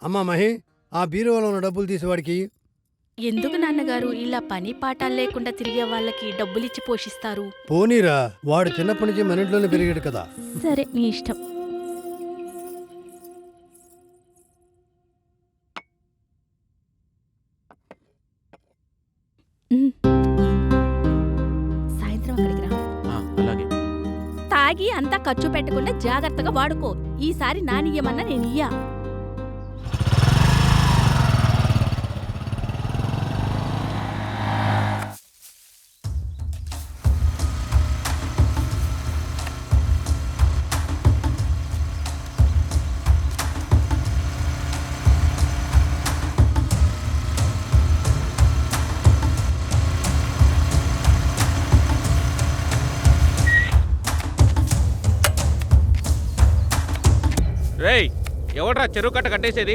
అమ్మా మహి, ఆ బీరువాలో ఉన్న డబ్బులు తీసేవాడికి. ఎందుకు నాన్నగారు ఇలా పని పాఠాలు లేకుండా తిరిగే వాళ్ళకి డబ్బులిచ్చి పోషిస్తారు? పోనీరా, వాడు చిన్నప్పటి నుంచి మన ఇంట్లోనే పెరిగాడు కదా. సరే, మీ ఇష్టం. సాయంత్రం అక్కడికి రా. అలాగే. తాగి అంతా ఖర్చు పెట్టకుండా జాగ్రత్తగా వాడుకో. ఈసారి నానియ్యమన్నా నేను ఇయ్యా. రేయ్, ఎవడ్రా చెరువు కట్ట కట్టేసేది?